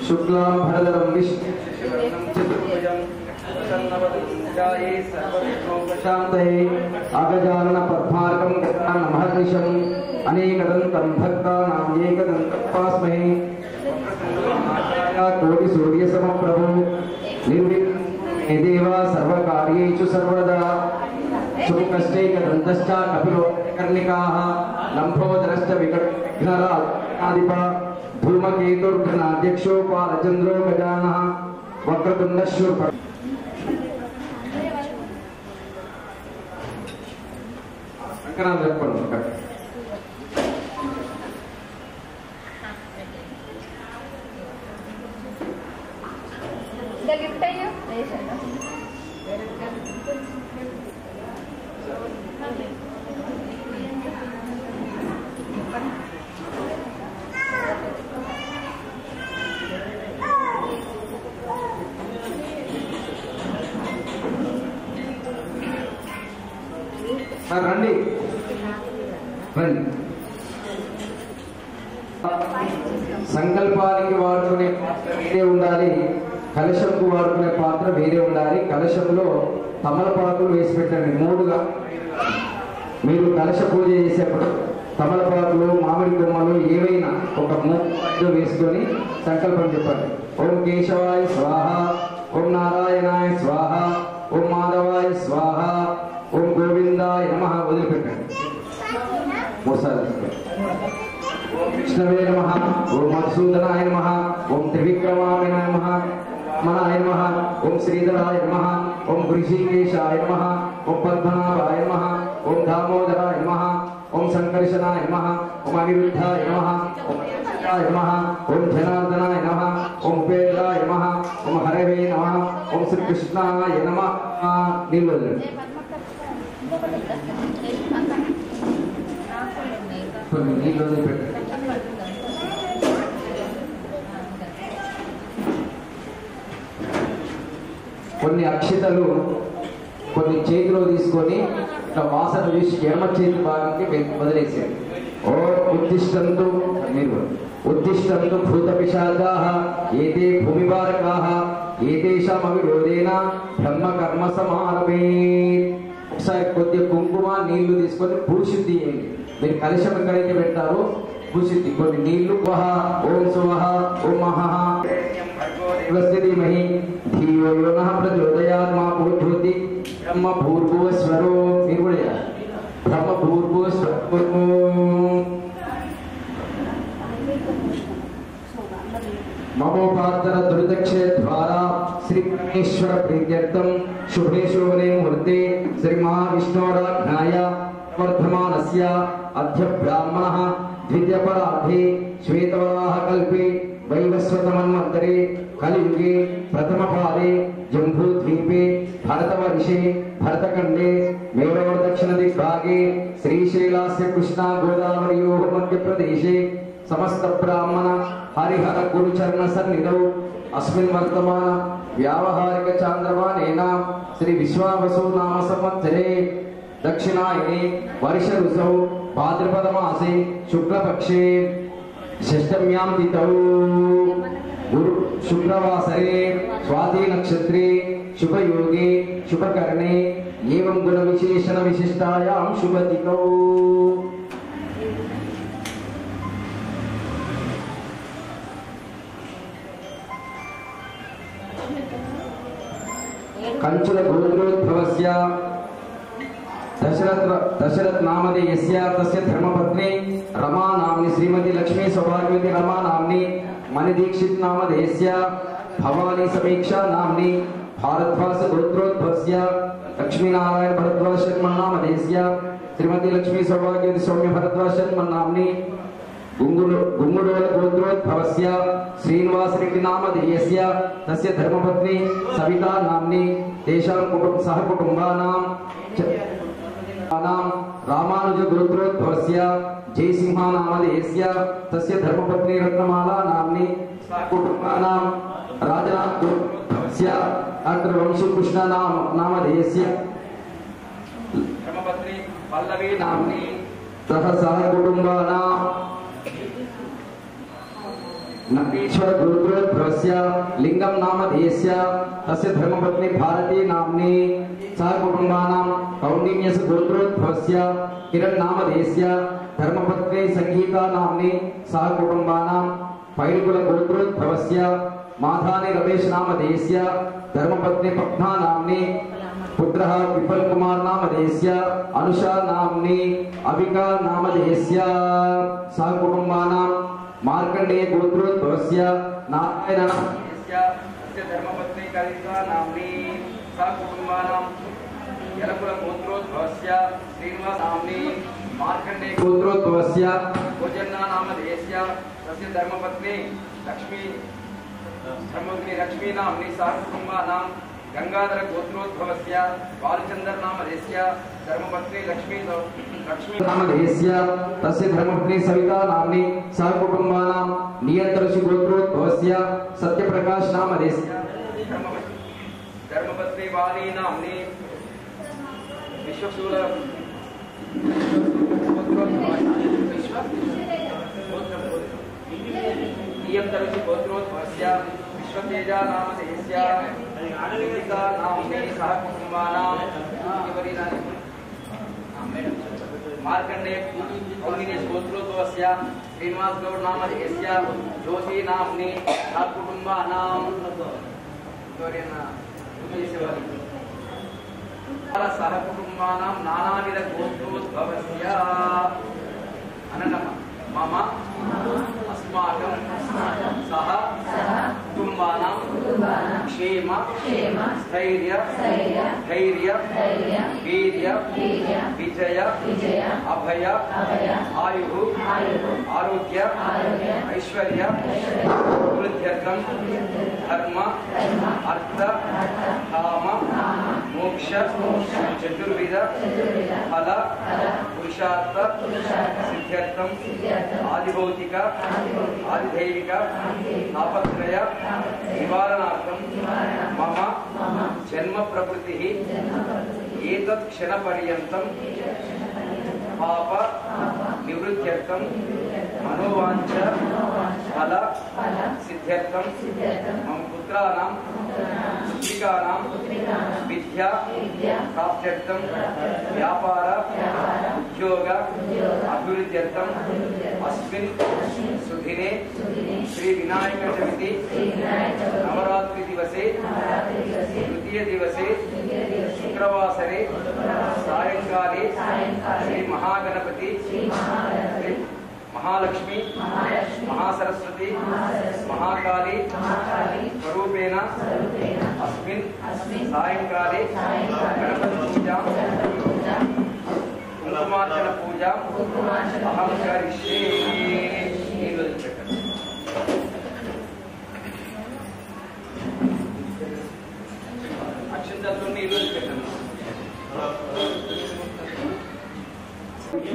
शुक्लां भरधरं विष्णुं चतुर्भुजं प्रसन्नवदनध्याये सर्वविघ्नोपशान्तये अगजानन पद्मार्कं गजाननमहर्निशम् अनेकदन्तं भक्तानां एकदन्तमुपास्महे कोटिसूर्यसमप्रभो निर्विघ्नं देवा सर्वकार्येषु सर्वदा शुकश्चैकदन्तश्च कपिलो कर्णिकाः लम्भोदरश्च विघ्नराधिप धूमकेतुर्घ्नाध्यक्षो बालचन्द्रो गजाननः वक्रतुण्डशूर्पः రండి రండి సంకల్పానికి వాడుకునే పాత్ర వేరే ఉండాలి, కలశంకు వాడుకునే పాత్ర వేరే ఉండాలి. కలశంలో తమలపాకులు వేసి పెట్టండి మూడుగా. మీరు కలశ పూజ చేసేప్పుడు తమలపాకులు మామిడి కొమ్మలు ఏవైనా ఒక మూడు వేసుకొని సంకల్పం చెప్పండి. ఓం కేశవాయ స్వాహ, ఓం నారాయణాయ స్వాహ, ఓం మాధవాయ స్వాహ, ఓం గోవిందాయ నమః వదిలిపెట్టండి. మూడుసార్లు ఓం విష్ణవే నమః, ఓం మధుసూదనాయ నమః, ఓం త్రివిక్రమాయ నమః, మనాయ నమః, ఓం శ్రీధరాయ నమః, ఓం ఋషికేశాయ నమః, ఓం పద్మనాభాయ నమః, ఓం దామోదరాయ నమః, ఓం సంకర్షణాయ నమః, ఓం అనిరుద్ధాయ నమః, ఓం అచ్యుతాయ నమః, ఓం జనార్దనాయ నమః, ఓం ఉపేంద్రాయ నమః, ఓం హరవే నమః, ఓం శ్రీకృష్ణాయ నమః. నీళ్ళు వదలండి. కొన్ని నీళ్ళు వదిలిపెట్టండి. కొన్ని అక్షితలు కొన్ని చేతిలో తీసుకొని ఇట్లా వాసన చూసి ఎడమ చేతి భాగానికి వదిలేసేది. ఓ ఉద్దిష్టంతు మీరు ఉద్దిష్టంతు భూత పిశాచాః ఏతే భూమివారకాః ఏతేషామవిరోధేన బ్రహ్మ కర్మ సమారభే. ఒకసారి కొద్దిగా కుంకుమ నీళ్లు తీసుకొని భూశుద్ధి చేయండి. మీరు కలశం ఎక్కడైతే పెట్టారో భూశుద్ధి కొన్ని నీళ్లు. ఓం సువః ఓం మహః ధీమహి ధియో యో నః ప్రచోదయాత్ మా భూర్భువతి బ్రహ్మ భూర్భువస్వరో. మీరు కూడా చేయాలి. బ్రహ్మ భూర్భువస్వరో. మమోపాత్తర దురిదక్షిణ ద్వారా శ్రీ పరమేశ్వర ప్రీత్యర్థం శుభే శోభనే ముహూర్తే శ్రీ మహావిష్ణోరాజ్ఞాయ వర్ధమానస్య అద్య బ్రాహ్మణః ద్వితీయపరార్ధే శ్వేతవరాహ కల్పే వైవస్వతమన్వంతరే కలియుగే ప్రథమపాదే జంబూద్వీపే భరతవర్షే భరతఖండే మేరోదక్షిణ దిగ్భాగే శ్రీశైలాస్య కృష్ణా గోదావర్యోః మధ్యప్రదేశే సమస్త బ్రాహ్మణ హరిహర గురుచరణ సన్నిధౌ అస్మిన్ వర్తమాన వ్యావహారిక చాంద్రమానేన శ్రీ విశ్వావసు నామ సంవత్సరే దక్షిణాయనే వర్ష ఋతౌ భాద్రపద మాసే శుక్లపక్షే షష్టమ్యాం తిథౌ గురు శుక్రవాసరే స్వాతి నక్షత్రే శుభయోగే శుభకర్ణే ఏవం గుణ విశేషణ విశిష్టాయాం శుభతిథౌ. కంచుల గోత్రోద్భవస్య దశరథ్ నామధేయస్య తస్య ధర్మపత్ని రమా నామ్ని శ్రీమతి లక్ష్మీ సౌభాగ్యవతి రమా నామ్ని మణిదీక్షిత్ నామధేయస్య భవానీ సమీక్షా నామ్ని భారద్వాస గోత్రోద్భవస్య లక్ష్మీనారాయణ భరద్వాజ శర్మ నామధేయస్య శ్రీమతి లక్ష్మీ సౌభాగ్యవతి సౌమ్య భరద్వాజ శర్మ నామ్ని గుమ్ముడోల గోత్రోద్భవస్య శ్రీనివాస రెడ్డి నామధేయస్య తస్య ధర్మపత్ని సవితా నామ్ని తేషాం సహకుటుంబానాం రామానుజ గోత్రోద్భవస్య జయసింహ నామధేయస్య తస్య ధర్మపత్ని రత్నమాలా నామ్ని సహకుటుంబానాం రాజనాథ్ గోత్రోద్భవస్య డాక్టర్ వంశీకృష్ణ నామధేయస్య ధర్మపత్ని పల్లవి నామ్ని సహ సహకుటుంబానాం ईश्वर गुरुद्रोद्भवस्य लिंगम नाम देस्य तस्य धर्मपत्नी भारती नाम्नी सह कुटुंबानां कौंडिन्यस्य गुरुद्रोद्भवस्य किरण नाम देस्य धर्मपत्नी संगीता नाम्नी सह कुटुंबानां पैलकुल गुरुद्रोद्भवस्य माधानी रमेश नाम देस्य धर्मपत्नी पद्मा नाम्नी पुत्रः विपल कुमार नाम देस्य अनुषा नाम्नी अविका नाम देस्य सह कुटुंबानां मार्कंडेय गोत्रोद्भवस्य नारायण नामस्य धर्मपत्नी कलिता नाम्नी सह कुटुंबानां यलकुल गोत्रोद्भवस्य श्रीनिवास नाम्नी मार्कंडेय गोत्रोद्भवस्य भोजन्ना नामधेयस्य तस्य धर्मपत्नी लक्ष्मी नाम्नी सह कुटुंबानां गंगाधर गोत्रोद्भवस्य बालचंद्र नामधेयस्य धर्मपत्नी लक्ष्मी नामधेयस्य तस्य धर्मपत्नी सविता नाम्नी सह कुटुंबानां नियंत्रषि गोत्रोद्भवस्य सत्यप्रकाश नामधेयस्य धर्मपत्नी वाली नाम्नी विश्वशूल नियंत्रषि गोत्रोद्भवस्य विश्वतेजा नामधेयस्य नितिका नाम्नी सह कुटुंबानां मार्कंडेय कौंडिन्यस्य गोत्रोद्भवस्य श्रीनिवास गौड़ नामधेयस्य ज्योति नाम्नी सह कुटुंबानां सह कुटुंबानां नानाविध गोत्रोद्भवस्य अनन्तरं मम अस्माकं सह कुटुंबानां क्षेम स्थैर्य धैर्य वीर्य विजय अभय आयु आरोग्य ऐश्वर्य वृद्ध्यर्थं धर्म अर्थ काम मोक्ष चतुर्विध फल पुरुषार्थ सिद्ध्यर्थं आदिभौतिक आदिदैविक तापत्रय निवारणार्थं मम जन्म प्रवृत्तिः एतत् क्षणपर्यन्तं पाप निवृत्त्यर्थं मनोवांछ फल सिद्ध्यर्थं मम पुत्राणां पुत्रिकाणां विद्या प्राप्त्यर्थं व्यापार उद्योग अभिवृद्ध्यर्थं अस्मिन् सुदिने श्री विनायक चतुर्थी नवरात्रि दिवसे तृतीय दिवसे शुक्रवासरे सायंकाले श्री महागणपति श्री महालक्ष्मी महासरस्वती महाकाली स्वरूपेण अस्मिन् सायंकाले गणपति पूजा कुंकुमार्चन पूजा अहं करिष्ये। अक्षंतलతో నీళ్ళు పెట్టండి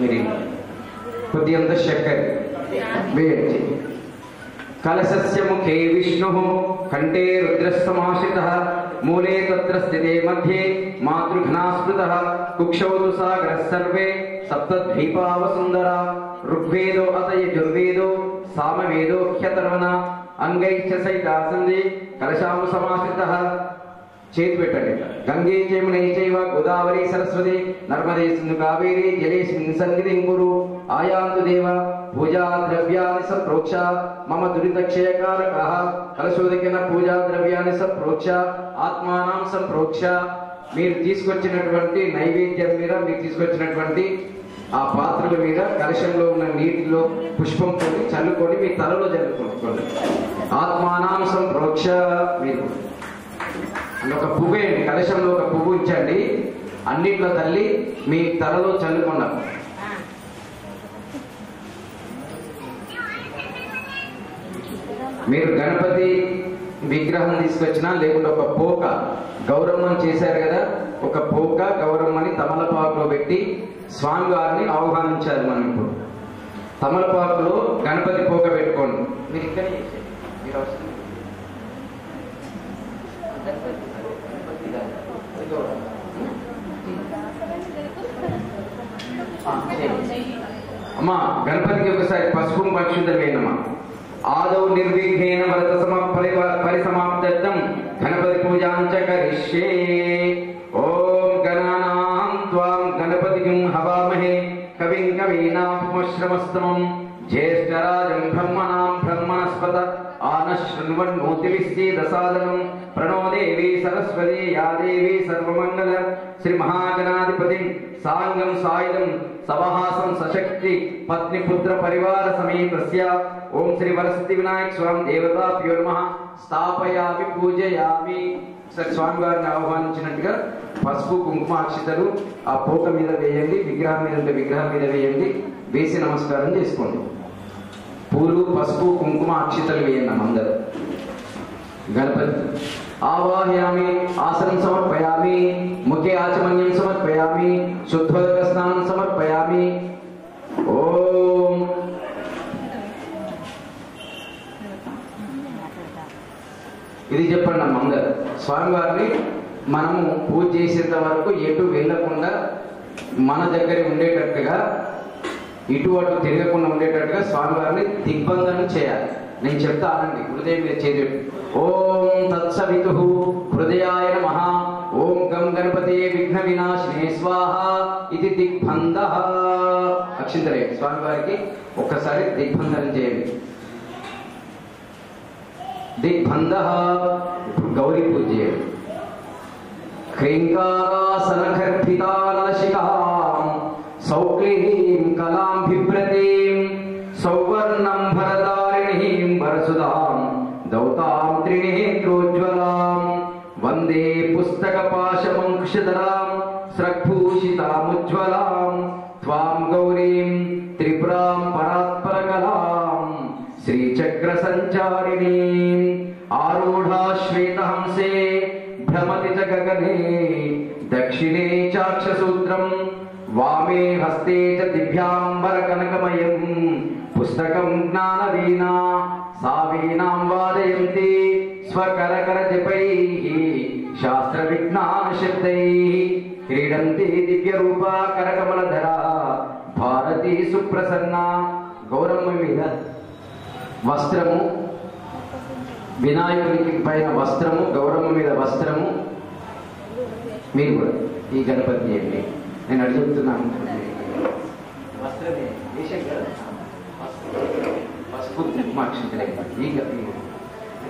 मेरी खुद्यंत शक्कर वेयति कलशस्य मुखे विष्णुः कंठे रुद्रस्तमाश्रितः मूले तत्र स्थिते मध्ये मातृघ्नास्मृतः कुक्षौ तु सागरः सर्वे सप्तद्वीपावसुन्दरा ऋग्वेदो अथ यजुर्वेदो सामवेदो ह्यतर्वण अंगैश्च सहितासन्धि कलशां समाश्रितः చేతి పెట్టండి గంగే యమునే చైవ గోదావరి సరస్వతి నర్మదే సింధు కావేరి జలేస్మిన్ సన్నిధిం కురు ఆయాంతు దేవ పూజా ద్రవ్యాన్ని సంప్రోక్ష మమ దురితక్షయకారకః కలశోదకేన పూజా ద్రవ్యాన్ని సంప్రోక్ష ఆత్మానాం సంప్రోక్ష మీరు తీసుకొచ్చినటువంటి నైవేద్యం మీద మీరు తీసుకొచ్చినటువంటి ఆ పాత్రల మీద కలశంలో ఉన్న నీటిలో పుష్పంతో చల్లుకొని మీ తలలో జల్లుకోండి ఆత్మానాం సంప్రోక్ష మీరు ఒక పువ్వు వేయండి కలశంలో ఒక పువ్వు ఉంచండి అన్నిట్లో తల్లి మీ తలలో చల్లుకున్నారు మీరు గణపతి విగ్రహం తీసుకొచ్చినా లేకుంటే ఒక పోక గౌరమ్మని చేశారు కదా ఒక పోక గౌరమ్మని తమలపాకులో పెట్టి స్వామి వారిని ఆహ్వానించారు మనం ఇప్పుడు తమలపాకులో గణపతి పోక పెట్టుకోండి మీరు ఇక్కడ మీరు వస్తుంది అమ్మా గణపతికి ఒకసారి పసుపు పక్షుందం వేయనమ్మా आदौ निर्विघ्नेन परिसमाप्त्यर्थं गणपति पूजां च करिष्ये। ओम गणानां त्वां गणपतिं हवामहे कविं कवीनामुपमश्रवस्तमं ज्येष्ठराजं ब्रह्मणां ब्रह्मणस्पत आनशृण्वन्नोतिविश्चेदसादनं प्रणो देवी सरस्वती या देवी सर्वमंगल श्री महागणाधिपतिं सांगं सायुधं सवहासं सशक्ति पत्नीपुत्र परिवार समेतस्य ओम श्री वरसिद्धि विनायक स्वामी देवताभ्यो नमः स्थापयामि पूजयामि। స్వామి వారిని ఆహ్వానించినట్టుగా పసుపు కుంకుమ అక్షతలు ఆ పోక మీద వేయండి, విగ్రహం మీద విగ్రహం మీద వేయండి, వేసి నమస్కారం చేసుకోండి. పూలు పసుపు కుంకుమ అక్షతలు వేయండి అందరూ. గణపతి ఆవాహయామి, ఆసనం సమర్పయామి, ముఖే ఆచమన్యం సమర్పయామి, శుద్ధోదక స్నానం సమర్పయామి. ఓం ఇది చెప్పండి అమ్మ అందరు. స్వామివారిని మనము పూజ చేసేంత వరకు ఎటు వెళ్ళకుండా మన దగ్గర ఉండేటట్టుగా, ఇటు అటు తిరగకుండా ఉండేటట్టుగా స్వామివారిని దిగ్బంధనం చేయాలి. నేను చెప్తా అనండి, హృదయం మీద చేసేట్టు. ఓం తత్సవితు హృదయాయ నమః. ఓం గం గణపతే విఘ్న వినాశినే స్వాహ ఇది దిగ్బంధ. అక్షింతలే స్వామివారికి ఒక్కసారి దిగ్బంధనం చేయండి. దిగ్బంధ గౌరీ పూజ చేయండి. క్రీంకారాసనగర్భితాలశిఖాం సౌక్లీం కలాం బిభ్రతీం సౌవర్ణం భరదారిణీం వరసుదాం దౌతాం త్రినేత్రోజ్వలాం వందే పుస్తకపాశమంకుశధరాం స్రగ్భూషితాముజ్వలాం త్వాం గౌరీం త్రిపురాం పరాత్పరకలాం శ్రీచక్ర సంచారిణీం ఆరూఢా శ్వేతహంసే భ్రమతి చ గగనే దక్షిణే చాక్షసూత్రం వామే హస్తే చ దివ్యాంబర కనకమయం పుస్తకం జ్ఞానవీణా సా వీణాం వాదయంతి స్వకరకర జపైః శాస్త్ర విజ్ఞాన శబ్దైః క్రీడంతి దివ్య రూపా కరకమలధరా భారతీ సుప్రసన్న. గౌరమ్మ మీద వస్త్రము, వినాయకునికి పైన వస్త్రము, గౌరమ్మ మీద వస్త్రము. మీరు కూడా ఈ గణపతి చేయండి. నేను అడిగి చెప్తున్నాను, వస్త్రమే వేసాం కదా, పసుపు కుంకుమాక్షింతలే ఈ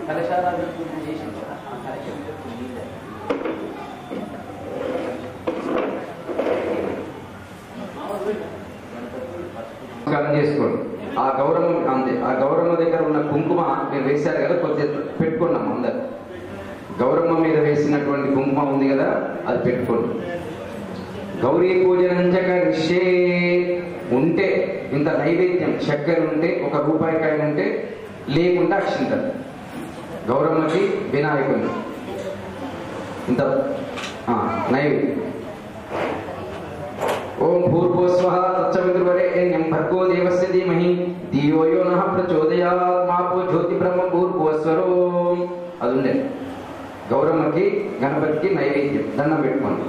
కలశాలను చేసాం కదా, ఆ కలశం నమస్కారం చేసుకోండి. ఆ గౌరమ్మ అంతే, ఆ గౌరమ్మ దగ్గర ఉన్న కుంకుమ మీరు వేశారు కదా, కొద్దిగా పెట్టుకున్నాం అందరు. గౌరమ్మ మీద వేసినటువంటి కుంకుమ ఉంది కదా, అది పెట్టుకోండి. గౌరీ పూజనంజకరిష్యే ఉంటే ఇంత నైవేద్యం, చక్కెర ఉంటే, ఒక రూపాయికాయ ఉంటే, లేకుండా అక్షింతలు. గౌరమ్మకి వినాయకుని ఇంత నైవేద్యం. ఓం భూర్భువస్వః తత్సవితుర్వరేణ్యం భర్గో దేవస్య ధీమహి ధియో యో నః ప్రచోదయాత్ మాపో జ్యోతి బ్రహ్మ భూర్భువస్వరో. అది ఉండే గౌరమ్మకి గణపతికి నైవేద్యం. దండం పెట్టుకోండి.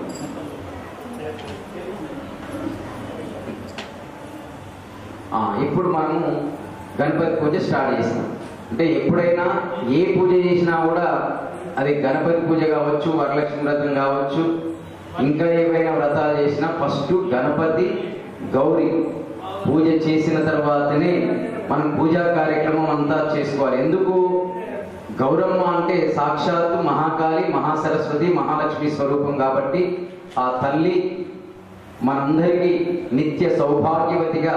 ఇప్పుడు మనము గణపతి పూజ స్టార్ట్ చేసినాం. అంటే ఎప్పుడైనా ఏ పూజ చేసినా కూడా అది గణపతి పూజ కావచ్చు, వరలక్ష్మి వ్రతం కావచ్చు, ఇంకా ఏవైనా వ్రతాలు చేసినా ఫస్ట్ గణపతి గౌరీ పూజ చేసిన తర్వాతనే మనం పూజా కార్యక్రమం అంతా చేసుకోవాలి. ఎందుకు? గౌరమ్మ అంటే సాక్షాత్తు మహాకాళి, మహాసరస్వతి, మహాలక్ష్మి స్వరూపం కాబట్టి ఆ తల్లి మనందరికీ నిత్య సౌభాగ్యవతిగా,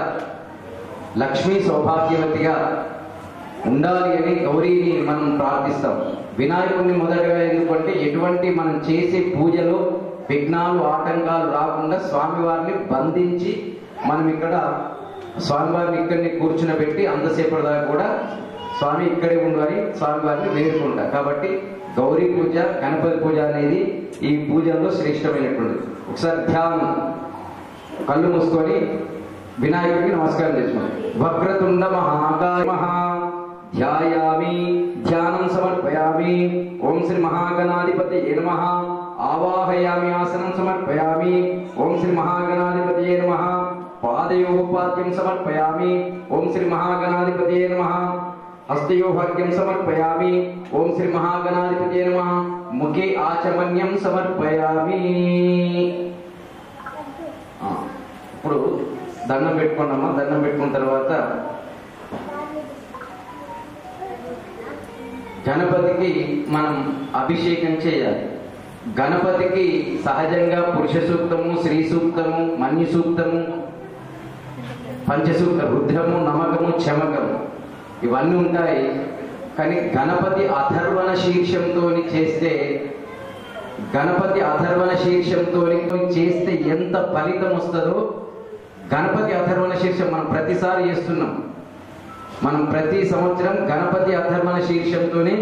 లక్ష్మీ సౌభాగ్యవతిగా ఉండాలి అని గౌరీని మనం ప్రార్థిస్తాం. వినాయకుడిని మొదటగా ఎందుకంటే ఎటువంటి మనం చేసే పూజలో విఘ్నాలు, ఆటంకాలు రాకుండా స్వామివారిని బంధించి మనం ఇక్కడ స్వామివారిని ఇక్కడిని కూర్చునబెట్టి అంతసేపటి దాకా కూడా స్వామి ఇక్కడే ఉండు అని స్వామివారిని వేడుకుంటా. కాబట్టి గౌరీ పూజ, గణపతి పూజ అనేది ఈ పూజల్లో శ్రేష్టమైనటువంటిది. ఒకసారి ధ్యానం, కళ్ళు మూసుకొని వినాయకుడికి నమస్కారం చేసుకోండి. వక్రతుండ మహాకాయ మహా ధ్యాయామి, ధ్యానం సమర్పయామి. ఓం శ్రీ మహాగణాధిపతయే నమః. ఆవాహయామి, ఆసనం సమర్పయామి. ఓం శ్రీ మహాగణాధిపతయే నమః. పాదయోః పాద్యం సమర్పయామి. ఓం శ్రీ మహాగణాధిపతయే నమః. హస్తయోభాగ్యం సమర్పయామి. ఓం శ్రీ మహాగణాధిపతే నమః. ముఖే ఆచమన్యం సమర్పయామి. ఇప్పుడు దండం పెట్టుకున్నామా. దండం పెట్టుకున్న తర్వాత గణపతికి మనం అభిషేకం చేయాలి. గణపతికి సహజంగా పురుష సూక్తము, శ్రీ సూక్తము, మన్యు సూక్తము, పంచసూక్త, రుద్రము, నమకము, చమకము ఇవన్నీ ఉంటాయి. కానీ గణపతి అథర్వణ శీర్షంతో చేస్తే, గణపతి అథర్వణ శీర్షంతో చేస్తే ఎంత ఫలితం వస్తుందో, గణపతి అథర్వణ శీర్షం మనం ప్రతిసారి చేస్తున్నాం. మనం ప్రతి సంవత్సరం గణపతి అథర్వణ శీర్షంతోనే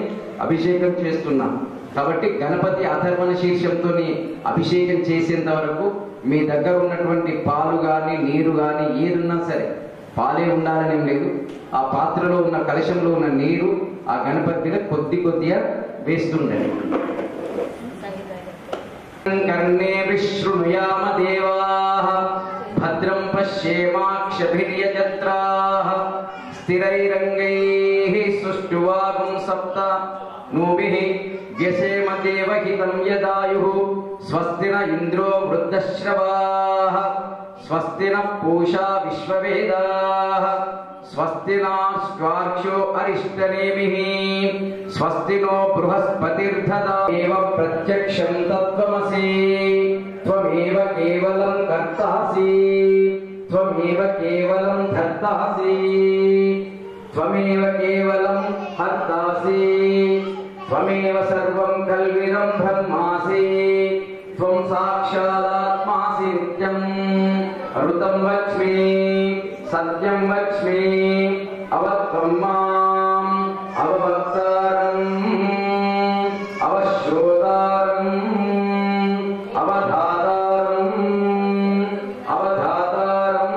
అభిషేకం చేస్తున్నాం. కాబట్టి గణపతి అథర్వణ శీర్షంతో అభిషేకం చేసేంత వరకు మీ దగ్గర ఉన్నటువంటి పాలు కానీ, నీరు కానీ ఏదున్నా సరే, పాలే ఉండాలనేం లేదు. ఆ పాత్రలో ఉన్న, కలశంలో ఉన్న నీరు ఆ గణపతి మీద కొద్ది కొద్దిగా వేస్తుండండి. కర్ణే విశృణుయామ దేవాః భద్రం పశ్యేమాక్షభిర్యజత్రాః స్థిరైరంగైః సుష్ఠువాగుం సప్త నూభిః వ్యసేమ దేవహితం యదాయుః స్వస్తి న ఇంద్రో వృద్ధశ్రవాః స్వస్తి న పూషా విశ్వవేదాః స్వస్తి నాశ్వార్క్ష్యో అరిష్టనేమిః స్వస్తి నో బృహస్పతిర్దదాతు ప్రత్యక్షం తత్వమసి త్వమేవ కేవలం కర్తాసి త్వమేవ కేవలం ధర్తాసి త్వమేవ కేవలం హర్తాసి త్వమేవ సర్వం కల్విదం బ్రహ్మాసి త్వం సాక్షాదాత్మాసి నిత్యం అమృతం వచ్మి సత్యం వచ్మి అవత్వం మాం అవవక్తారం అవశ్రోతారం అవధాతారం అవధాతారం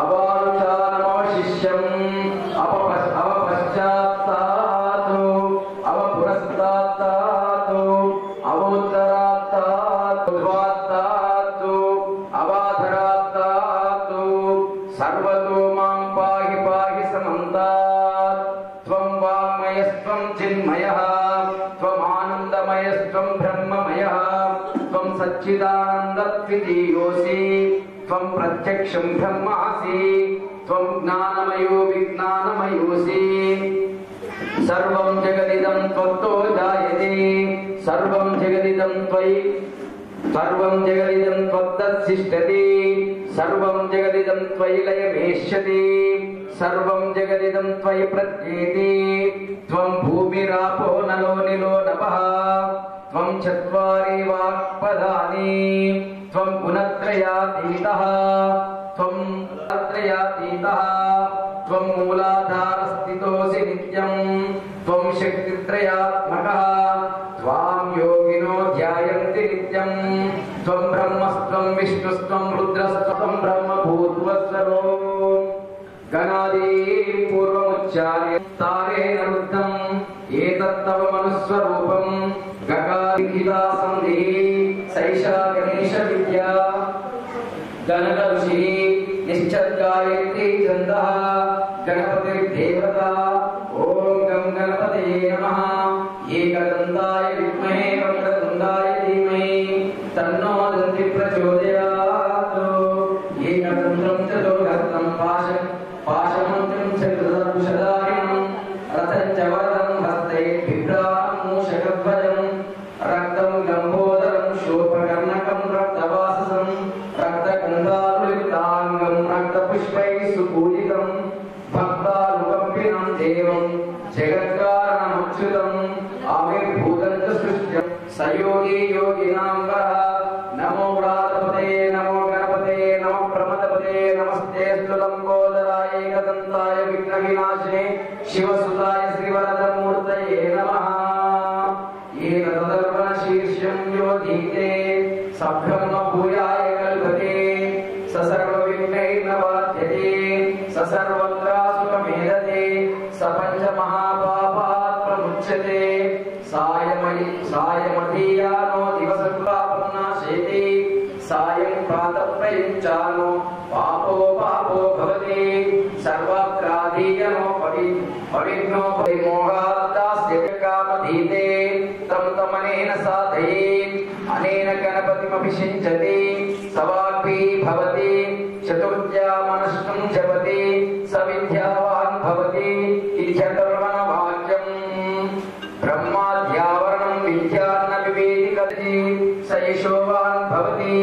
అవానుచానమవశిష్యం అవపశ్చాత్తాతు అవపురస్తాత్తాతు అవోత్తరాత్తాతు ఉద్వాత్తాతు అవాధరాత్తాతు సర్వతో మాం పాహి పాహి సమంతాత్ త్వం వాङ्मयस्त्वं చిన్మయః త్వం ఆనందమయస్త్వం బ్రహ్మమయః త్వం సచ్చిదానందద్వితీయోసి త్వం ప్రత్యక్షం బ్రహ్మాసి త్వం జ్ఞానమయో విజ్ఞానమయోసి సర్వం జగదిదం త్వత్తో జాయతే సర్వం జగదిదం త్వయి సర్వం జగదిదం త్వత్తసిష్టతి సర్వం జగదిదం త్వయి లయమేష్యతి సర్వం జగదిదం త్వయి ప్రత్యేతి త్వం భూమిరాపో నలో నిలో నభః త్వం చత్వారి వాక్పదాని త్వం గుణత్రయాతీతః త్వం త్రయాతీతః త్వం మూలాధారస్థితోసి నిత్యం త్వం శక్తిత్రయాత్మకః త్వాం యోగినో ధ్యాయంతి నిత్యం త్వం బ్రహ్మస్త్వం విష్ణుస్త్వం రుద్రస్త్వం బ్రహ్మభూత్వస్వరో గణాదీం పూర్వముచ్చార్య తారేణ రుద్ధం ఏతత్తవ మనుస్వరూపం గకారికిలా సంధిః సైషా గణేశ విద్యా గణకర్షి నిశ్చద్గాయత్రీ ఛందః గణపతిర్దేవత. ఓం గం గణపతయే నమః. ఏకదంతాయ విద్మహే వక్రతుండాయ ధీమహి తన్నో దంతి ప్రచోదయాత్. ఏకదంతం చతుర్హస్తం పాశమంత్రం చతుర్దశధారిణం రథం చ వరదం హస్తై బిభ్రాణం మూషకధ్వజం రక్తం గంభోదరం శోభకర్ణకం రక్తవాససం రక్తగంధాలులిప్తాంగం రక్తపుష్పైః సుపూజితం భక్తానుకంపినం దేవం జగత్కారణమచ్యుతం ఆవిర్భూతం చ సృష్ట్యం సయోగి యోగినాం వరః. నమో వ్రాతపతే నమో గణపతే నమః ప్రమదపతే నమస్తేస్తు లంబోదరాయ ఏకదంతాయ విఘ్న వినాశినే శివసుతాయ శ్రీవరదమూర్తయే నమః. ఏకదర్వణ శీర్షం యోధీతే సబ్రహ్మ భూయాయ కల్పతే సర్వ విఘ్నైర్నవాద్యతే సర్వత్రాసుఖమేధతే స పంచ మహాపాపాత్ ప్రముచ్యతే సాయమధీయానో దివసపాపన్నాశేతి సాయం ప్రాతఃప్రయుంచానో పాపో పాపో భవతి సర్వత్రాధీయనో अविघ्नो मोहात्तास्य कामधीते तं तमनेन साधयेत् अनेन गणपतिमभिषिञ्चति सवाग्भी भवति चतुर्थ्यामनष्टं जपति सविद्यावान् भवति इत्यधर्वणवाक्यम् ब्रह्माद्यावरणं विद्यान्न विवेदिकति स यशोवान् भवति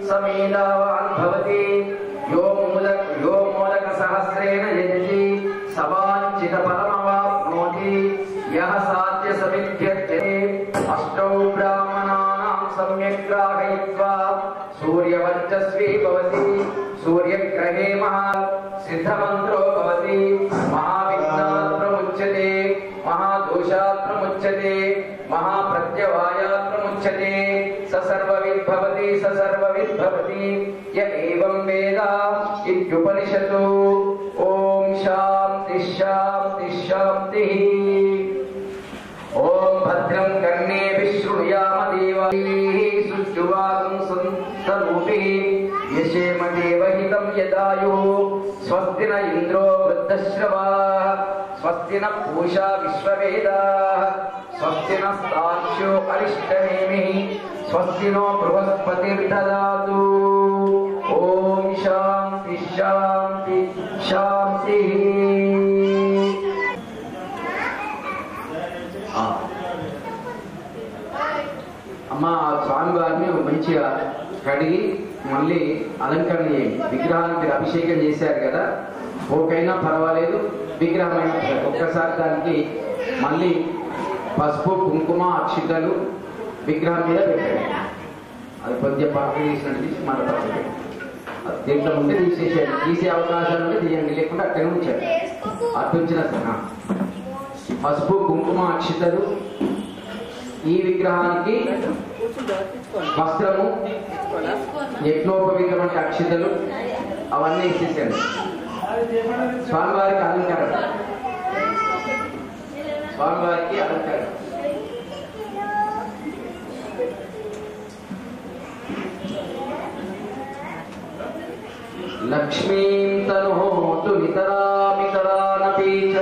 स मेधावान् भवति यो मोदकसहस्रेण यजति सवाञ्छितफलमवाप्नोति यः साध्य समिध्यते अष्टौ ब्राह्मणानां सम्यक् ग्राहयित्वा सूर्यवर्चस्वी भवति सूर्यग्रहे सिद्धमन्त्रो भवति महाविघ्नात् प्रमुच्यते महादोषात् प्रमुच्यते महाप्रत्यवायात् प्रमुच्यते स सर्वविद् भवति य एवं वेद इत्युपनिषदो ॐ शान्ति शान्ति शान्तिः ॐ भद्रं कर्णेभिः शृणुयाम देवैः सुष्ठुवागुं सन्तनूभिः यशेम देवहितं यदायुः स्वस्ति न इन्द्रो वृद्धश्रवाः स्वस्ति न पूषा विश्ववेदाः स्वस्ति नस्तार्क्ष्यो अरिष्टनेमिः स्वस्ति नो बृहस्पतिर्ददातु ॐ शान्ति शान्ति शान्तिः అమ్మ స్వామివారిని మంచిగా కడిగి మళ్ళీ అలంకరణ చేయండి. విగ్రహానికి అభిషేకం చేశారు కదా, ఓకైనా పర్వాలేదు, విగ్రహం అయినా ఒక్కసారి దానికి మళ్ళీ పసుపు కుంకుమ అక్షితలు విగ్రహం మీద పెట్టండి. అది కొద్దిగా పాక తీసినట్టు తీసి మన పక్కన దీంట్లో ఉంటే తీసేసేయండి. తీసే అవకాశాలు ఉంటే తీయండి, లేకుంటే అక్కడే ఉంచండి. అర్పించిన పసుపు కుంకుమ అక్షితలు, ఈ విగ్రహానికి వస్త్రము, యజ్ఞోపవీతమైన అక్షితలు అవన్నీ ఇచ్చేసాడు. స్వామివారికి అలంకారం, స్వామివారికి అలంకారం. లక్ష్మీం తనోతు నితరామితరానపి చ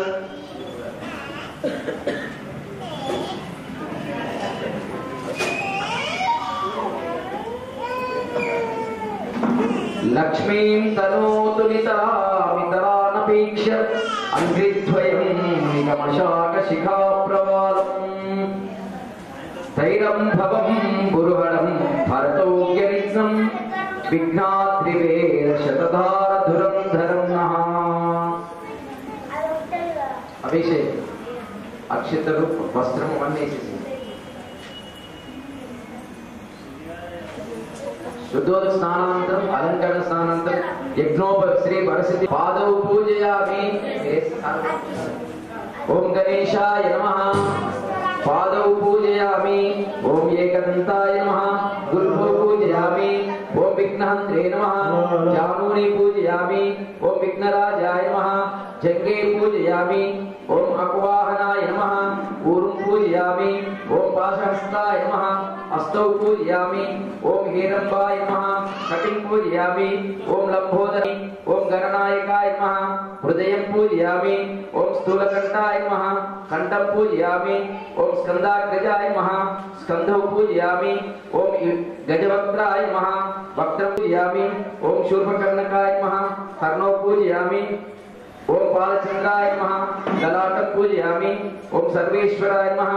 లక్ష్మీం తనోతు నితరామితరానపీక్ష్య అంగ్రిద్వయం నిగమశాకశిఖా ప్రవాలం ధైరం భవం పురుహరం భరతౌగ్యనిగ్నం విఘ్నాద్రివేర శతధారధురం ధరం నః. అభిషేకం, అక్షతలు, వస్త్రము అన్నీ వేసేసి శుద్ధోదక స్నానానంతరం అలంకరణ స్నానానంతరం యజ్ఞోపశ్రీ వరసిద్ధి పాదౌ పూజయామి. ఓం గణేశాయ నమః పాదౌ పూజయామి. ఓం ఏకదంతాయ నమః గురుభో పూజయామి. ఓం విఘ్నహంత్రే నమః జానూని పూజయామి. ఓం విఘ్నరాజాయ నమః జంగే పూజయామి. ఓం అకువాహనాయ నమః ఊరుం పూజయామి. ఓం పాశహస్తాయ నమః అష్టౌ పూజయామి. ఓం హేరంబాయ నమః కటిం పూజయామి. ఓం లంబోదరి. ఓం గణనాయకాయ నమః హృదయం పూజయామి. ఓం స్థూలకంఠాయ నమః కంఠం పూజయామి. ఓం స్కందాగ్రజాయ నమః స్కంధౌ పూజయామి. ఓం గజవక్త్రాయ నమః వక్త్రం పూజయామి. ఓం శూర్పకర్ణకాయ నమః కర్ణౌ పూజయామి. ఓం బాలచంద్రాయ నమః లలాటం పూజయామి. ఓం సర్వేశ్వరాయ నమః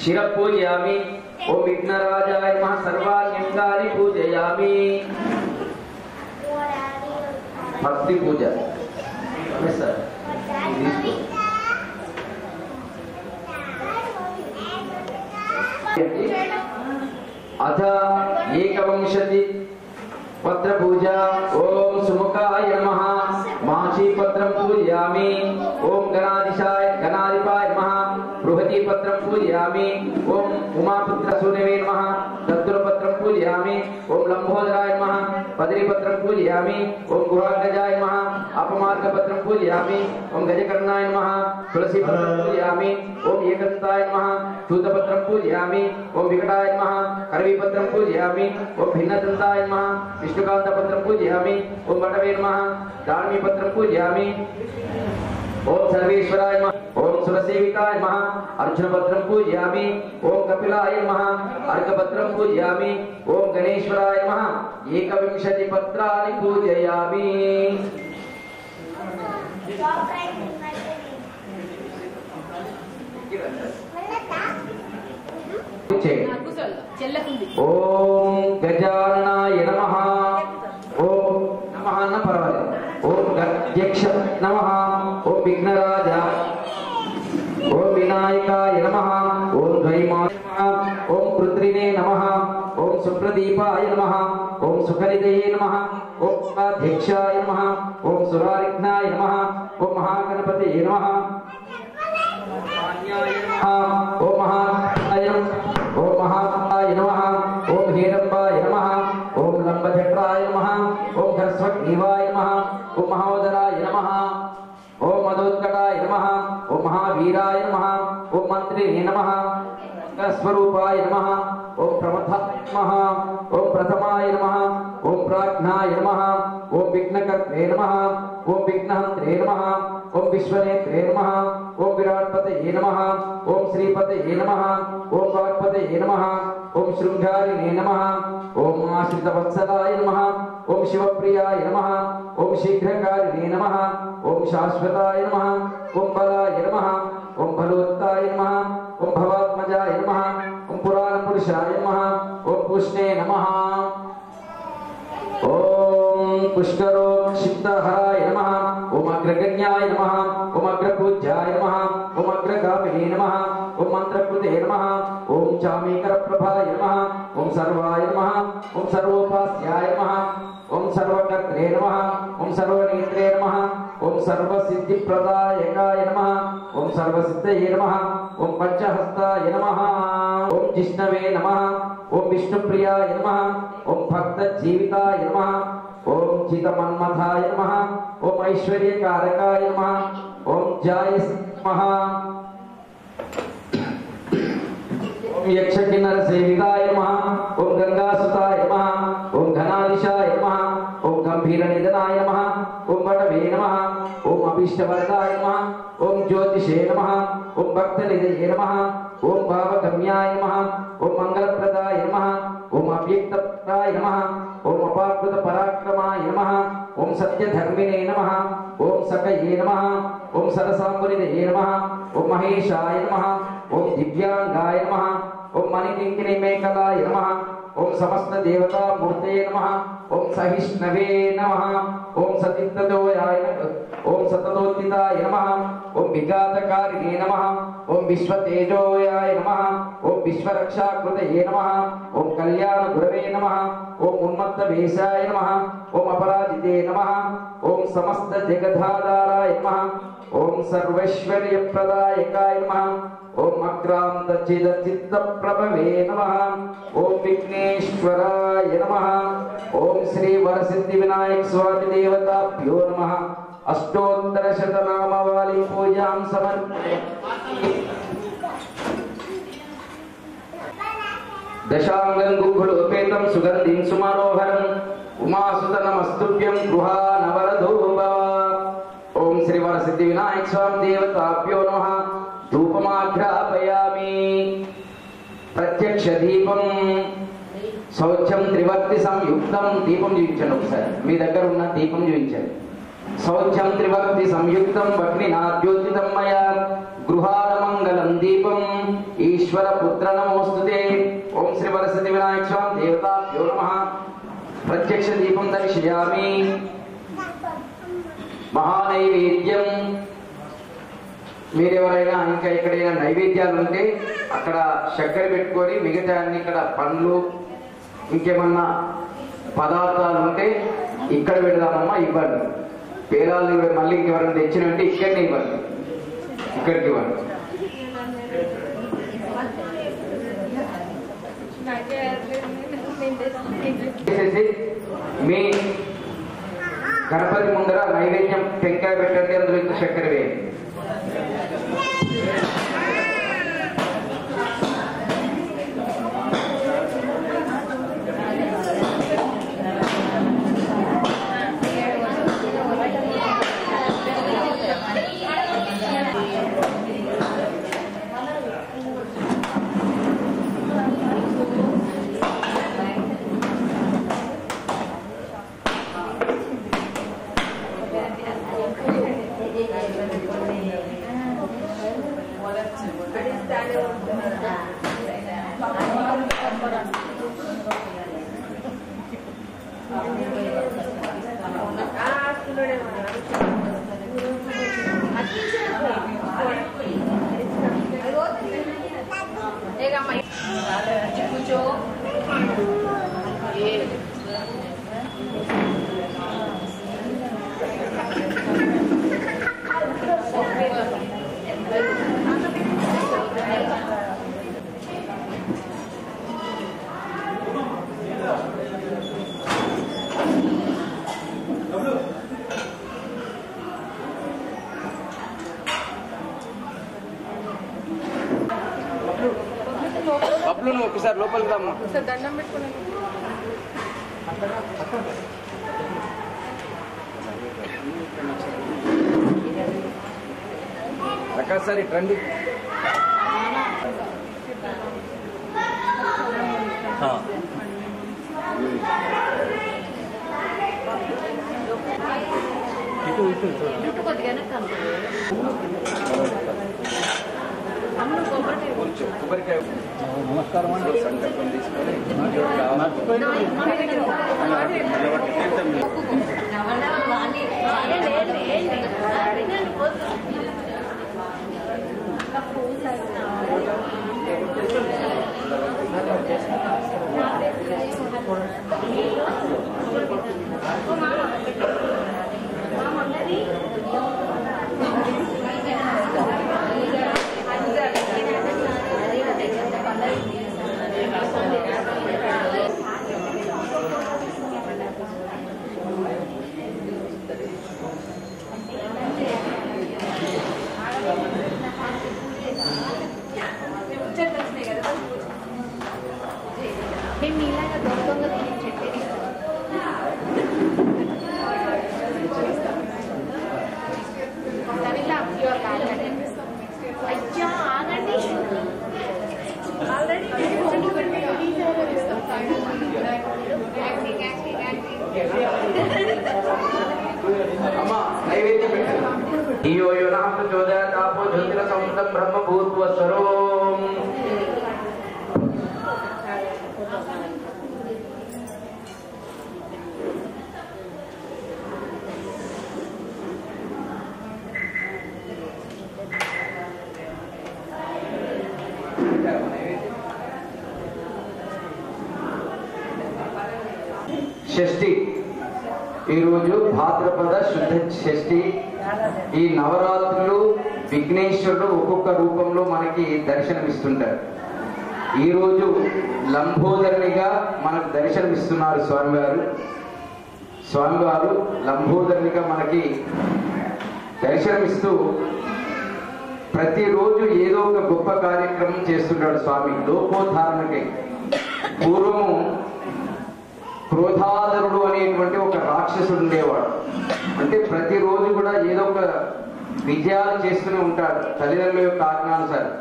శిర పూజయామి. ఓం విఘ్నరాజాయ నమః సర్వాణ్యంగాని పూజయామి. భక్తి పూజ అథ ఏకవింశతి పత్ర పూజ. ఓం సుముఖాయ నమః మాషీ పత్రం పూజయామి. ఓం గణాధిపాయ నమః బృహతి పత్రం పూజయామి. ఓం ఉమాపుత్ర సూర్యవే నమః దత్తుల పత్రం పూజయామి. ఓం లంబోదరాయ నమః పదరి పత్రం పూజయామి. ఓం గుహాగజాయ నమః అపమార్గ పత్రం పూజయామి. ఓం గజకర్ణాయ నమః తులసి పత్రం పూజయామి. ఓం ఏకదంతాయ నమః శూతపత్రం పూజయామి. ఓం వికటాయ నమః కరవీ పత్రం పూజయామి. ఓం భిన్నదంతాయ నమః విష్ణుకాంత పత్రం పూజయామి. ఓం వటవే నమః దార్మీ పత్రం పూజయామి. ओम सर्वेश्वराय नमः। ओम सुरसेविकाय नमः। अर्जुनपत्रं पूजयामि। ओम कपिलाय नमः। अर्घपत्रं पूजयामि। ओम गणेश्वराय नमः। 21 पत्राणि पूजयामि। ओम गजाननाय नमः। ओम नमः न परवाले। ओम गणेश नमः। ओम विघ्नराजा। ओम विनायकाय नमः। ओम द्वैमाय नमः। ओम पृथ्वीने नमः। ओम सुप्रदीपाय नमः। ओम सुखनिधये नमः। ओम अध्यक्षाय नमः। ओम सुरारिघ्नाय नमः। ओम महागणपतये नमः। ओम महाय ओम महाय नमः। ओम हेरंबाय नमः। ओम लंबचक्राय नमः। ओम हर्षवग्रीवाय नमः। ओम महोदराय नमः। ओम मधोत्कटाय नमः। ओम महावीराय नमः। ओम मंत्रिणे नमः। स्वरूपाय नमः। ओम प्रमथाय नमः। ओम प्रथमाय नमः। ओम प्राज्ञाय नमः। ओम विघ्नकर्त्रे नमः। ओम विघ्नहन्त्रे नमः। ओम विश्वनेत्रे नमः। ओम विराट्पतये नमः। ओम श्रीपतये नमः। ओम वाक्पतये नमः। ओम शृंगारिणे नमः। ओम आश्रितवत्सलाय नमः। ओम शिवप्रियाय नमः। ओम शीघ्रकारिणे नमः। ओम शाश्वताय नमः। ओम बलाय नमः। ओम बलोत्ताय नमः। ओम भवात्मजाय नमः। ओम पुराणपुरुषाय नमः। ओम पुष्णे नमः। ओम पुष्करोक्षिप्तहराय नमः। ओम अग्रगण्याय नमः। ओम अग्रपूज्याय नमः। ओम अग्रगामिने नमः। ओम मंत्रकृते नमः। ओम चामीकरप्रभाय नमः। ओम सर्वाय नमः। ओम सर्वोपास्याय नमः। ओम सर्वकर्त्रे नमः। ओम सर्वनेत्रे नमः। ओम सर्वसिद्धिप्रदायकाय नमः। ओम सर्वसिद्धये नमः। ओम पंचहस्ताय नमः। ओम जिष्णवे नमः। ओम विष्णुप्रियाय नमः। ओम भक्तजीविताय नमः। ओम चितमन्मथाय नमः। ओम ऐश्वर्यकारकाय नमः। ओम जाय नमः। ओम यक्षकिन्नर सेविताय नमः। ओम गंगासुताय नमः। ओम घनादिशाय नमः। ओम गंभीरनिधनाय नमः। ओम वटवे नमः। ओम अभीष्टवरदाय नमः। ओम ज्योतिषे नमः। ओम भक्तनिधये नमः। ओम भावगम्याय नमः। ओम मंगलप्रदाय नमः। ओम अव्यक्तप्राय नमः। ओम अपाकृत पराक्रमाय नमः। ओम सत्यधर्मिणे नमः। ओम सकये नमः। ओम सरसाम्बुनिधये नमः। ओम महेशाय नमः। ओम दिव्यांगाय नमः। ओम मणिकिंकिणी मेखलाय नमः। ओम समस्त देवता मूर्ते नमः। ओम सहिष्णवे नमः। ओम सतित्तदोयाय नमः। ओम सततोत्थिताय नमः। ओम विघातकारिणे नमः। ओम विश्वतेजोयाय नमः। ओम विश्वरक्षाकृतये नमः। ओम कल्याणगुरवे नमः। ओम उन्मत्तवेशाय नमः। ओम अपराजिते नमः। ओम समस्त जगदाधाराय नमः। ओम सर्वैश्वर्यप्रदायकाय नमः। ओम अक्रान्तचिदचित्तप्रभवे नमः। ओम विघ्नेश्वराय नमः। ओम श्री वरसिद्धिविनायक स्वामी देवताभ्यो नमः। अष्टोत्तरशतनामवाली पूजां समर्पयामि। दशांगं गुग्गुलोपेतं सुगन्धिं सुमनोहरं उमासुतनमस्तुभ्यं गृहानवरदो भव। ओम श्री वरसिद्धिविनायक स्वामी देवताभ्यो नमः। धूपमाघ्रापयामि। प्रत्यक्ष दीपं శౌచం త్రివర్తి సంయుక్తం దీపం చూపించండి ఒకసారి మీ దగ్గర ఉన్న దీపం చూపించండి శౌచం త్రివర్తి సంయుక్తం వగ్నినాద్యోతితం మయా గృహాల మంగళం దీపం ఈశ్వర పుత్ర నమోస్తుతే ఓం శ్రీ వరసిద్ధి వినాయక స్వామి దేవతాభ్యో నమః ప్రత్యక్ష దీపం దర్శయామి మహానైవేద్యం మీరెవరైనా ఇంకా ఎక్కడైనా నైవేద్యాలు ఉంటే అక్కడ చక్కెర పెట్టుకొని మిగతా అన్ని ఇక్కడ పండ్లు ఇంకేమన్నా పదార్థాలు ఉంటే ఇక్కడ పెడదామమ్మా ఇవ్వండి పేరాలు మళ్ళీ ఇంకెవరైనా తెచ్చినంటే ఇక్కడనే ఇవ్వండి ఇక్కడికి ఇవ్వండి మీ గణపతి ముందర నైవేద్యం టెంకాయ పెట్టండి అందులో ఇంత చక్కెర వేయండి నువ్వు ఒకసారి లోపలికి రామ్మా. దండం పెట్టుకుని ఒక్కసారి రండి. కొబ్బరికాయ నమస్కారం అండి. సంకల్పం తీసుకొని షష్ఠి. ఈరోజు భాద్రపద శుద్ధ షష్ఠి. ఈ నవరాత్రులు విఘ్నేశ్వరుడు ఒక్కొక్క రూపంలో మనకి దర్శనమిస్తుంటారు. ఈరోజు లంబోదరునిగా మనకు దర్శనమిస్తున్నారు స్వామివారు. స్వామివారు లంబోదరునిగా మనకి దర్శనమిస్తూ ప్రతిరోజు ఏదో ఒక గొప్ప కార్యక్రమం చేస్తుంటాడు స్వామి లోకోద్ధారణకై. పూర్వము క్రోధాధరుడు అనేటువంటి ఒక రాక్షసుడు ఉండేవాడు. అంటే ప్రతిరోజు కూడా ఏదో ఒక విజయాలు చేస్తూనే ఉంటాడు తల్లిదండ్రుల యొక్క ఆజ్ఞానుసారం.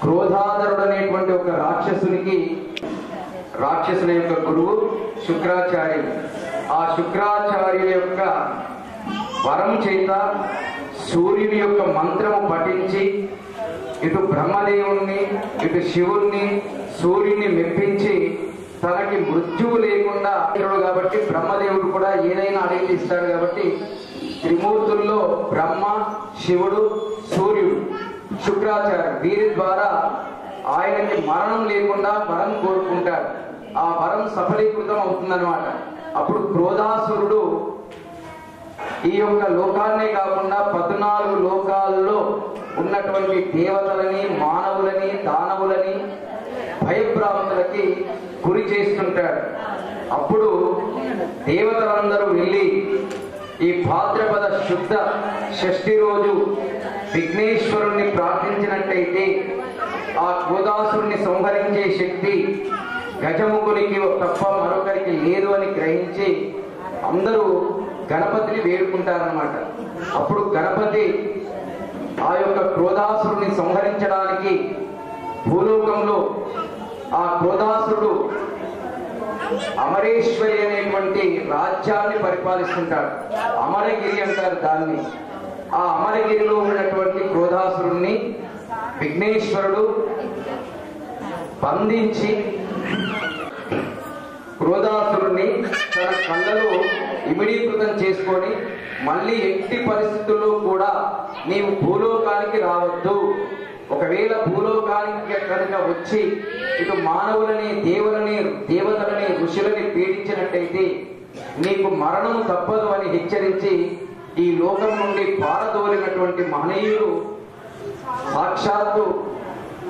క్రోధాధరుడు అనేటువంటి ఒక రాక్షసుని యొక్క గురువు శుక్రాచార్యులు. ఆ శుక్రాచార్యుల యొక్క వరం చేత సూర్యుని యొక్క మంత్రము పఠించి ఇటు బ్రహ్మదేవుణ్ణి ఇటు శివుణ్ణి సూర్యుని మెప్పించి తనకి మృత్యువు లేకుండా కాబట్టి బ్రహ్మదేవుడు కూడా ఏదైనా అడిగి ఇస్తాడు కాబట్టి త్రిమూర్తుల్లో బ్రహ్మ శివుడు సూర్యుడు శుక్రాచార్యుడు వీరి ద్వారా ఆయనకి మరణం లేకుండా వరం కోరుకుంటారు. ఆ వరం సఫలీకృతం అవుతుందన్నమాట. అప్పుడు క్రోధాసురుడు ఈ యొక్క లోకాన్నే కాకుండా 14 లోకాల్లో ఉన్నటువంటి దేవతలని మానవులని దానవులని భయభ్రాంతులకి గురి చేస్తుంటాడు. అప్పుడు దేవతలందరూ వెళ్ళి ఈ భాద్రపద శుద్ధ షష్ఠి రోజు విఘ్నేశ్వరుణ్ణి ప్రార్థించినట్టయితే ఆ క్రోధాసురుణ్ణి సంహరించే శక్తి గజముఖునికి తప్ప మరొకరికి లేదు అని గ్రహించి అందరూ గణపతిని వేడుకుంటారన్నమాట. అప్పుడు గణపతి ఆ యొక్క క్రోధాసురుణ్ణి సంహరించడానికి భూలోకంలో ఆ క్రోధాసురుడు అమరేశ్వరి అనేటువంటి రాజ్యాన్ని పరిపాలిస్తుంటాడు. అమరగిరి అంటారు దాన్ని. ఆ అమరగిరిలో ఉన్నటువంటి క్రోధాసురుణ్ణి విఘ్నేశ్వరుడు బంధించి క్రోధాసురుణ్ణి తన కళ్ళలో ఇమిడీకృతం చేసుకొని మళ్ళీ ఎట్టి పరిస్థితుల్లో కూడా నీవు భూలోకానికి రావద్దు, ఒకవేళ భూలోకానికి కనుక వచ్చి ఇటు మానవులని దేవతలని ఋషులని పీడించినట్టయితే నీకు మరణం తప్పదు అని హెచ్చరించి ఈ లోకం నుండి పారదోలినటువంటి మహనీయుడు సాక్షాత్తు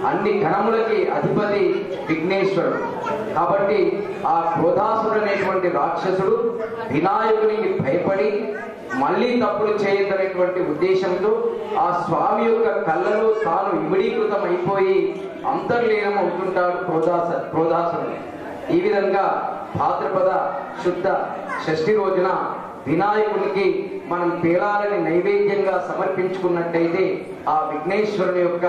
అన్ని గణములకి అధిపతి విఘ్నేశ్వరుడు. కాబట్టి ఆ క్రోధాసుడు అనేటువంటి రాక్షసుడు వినాయకునికి భయపడి మళ్ళీ తప్పులు చేయదనేటువంటి ఉద్దేశంతో ఆ స్వామి యొక్క కళ్ళలో తాను ఇమిడీకృతం అయిపోయి అంతర్లీనం అవుతుంటాడు క్రోధాసుడు. ఈ విధంగా భాద్రపద శుద్ధ షష్ఠి రోజున వినాయకునికి మనం పేలాలని నైవేద్యంగా సమర్పించుకున్నట్టయితే ఆ విఘ్నేశ్వరుని యొక్క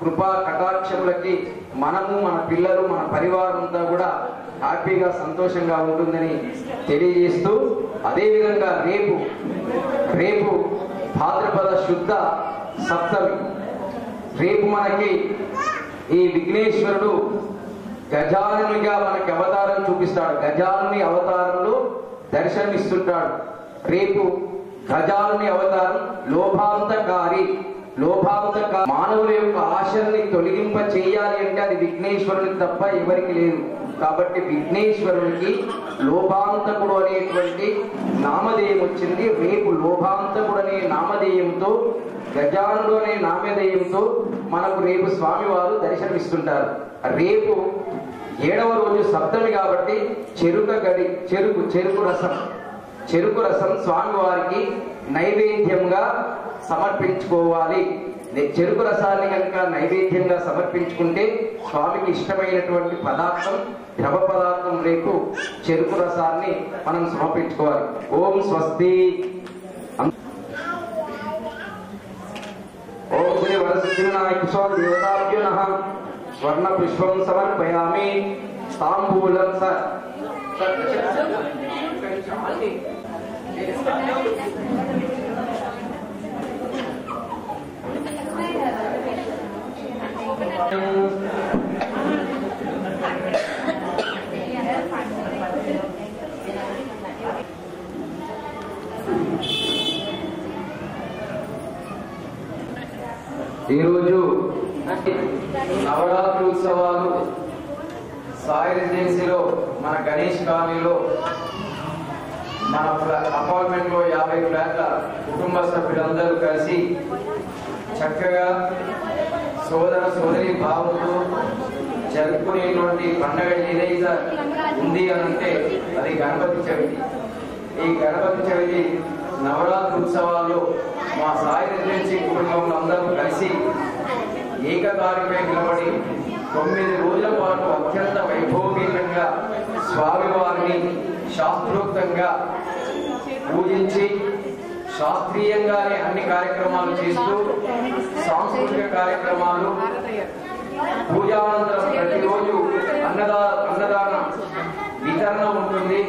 కృపా కటాక్షములకి మనము, మన పిల్లలు, మన పరివారం అంతా కూడా హ్యాపీగా సంతోషంగా ఉంటుందని తెలియజేస్తూ, అదేవిధంగా రేపు భాద్రపద శుద్ధ సప్తమి. రేపు మనకి ఈ విఘ్నేశ్వరుడు గజానునిగా మనకి అవతారం చూపిస్తాడు. గజానుని అవతారంలో దర్శనమిస్తుంటాడు. రేపు గజానుని అవతారం లోభాంతకారి. మానవుల యొక్క ఆశల్ని తొలగింప చేయాలి అంటే అది విఘ్నేశ్వరునికి తప్ప ఎవరికి లేదు. కాబట్టి విఘ్నేశ్వరునికి లోభాంతకుడు అనేటువంటి నామధేయం వచ్చింది. రేపు లోభాంతకుడు అనే నామధేయంతో, గజానుడు అనే నామధేయంతో మనకు రేపు స్వామివారు దర్శనమిస్తుంటారు. రేపు 7వ రోజు సప్తమి కాబట్టి చెరుకు రసం స్వామివారికి నైవేద్యంగా సమర్పించుకోవాలి. చెరుకు రసాన్ని కనుక నైవేద్యంగా సమర్పించుకుంటే స్వామికి ఇష్టమైనటువంటి పదార్థం, ద్రవ పదార్థం రేపు చెరుకు రసాన్ని మనం సమర్పించుకోవాలి. ఓం స్వస్తి. ఓం శ్రీ వరసిద్ధివినాయక స్వామి దేవతాభ్యో నమః. స్వర్ణ పుష్పం సమర్పయామి. తాంబూలం ఈరోజు నవరాత్రి ఉత్సవాలు సాయి రెసిడెన్సీలో మన గణేష్ కాలనీలో మన అపార్ట్మెంట్ లో 50 ఫ్లాట్ల కుటుంబ సభ్యులందరూ కలిసి చక్కగా సోదరి భావంతో జరుపుకునేటువంటి పండగ ఏదైతే ఉంది అని అంటే అది గణపతి చవితి. ఈ గణపతి చవితి నవరాత్రి ఉత్సవాల్లో మా సాయి రెసిడెన్సీ కుటుంబంలో అందరూ కలిసి ఏకతాటిపై నిలబడి 9 రోజుల పాటు అత్యంత వైభవీయంగా స్వామివారిని శాస్త్రోక్తంగా పూజించి శాస్త్రీయంగానే అన్ని కార్యక్రమాలు చేస్తూ సాంస్కృతిక కార్యక్రమాలు, పూజానంతరం ప్రతిరోజు అన్నదాన వితరణ ఉంటుంది.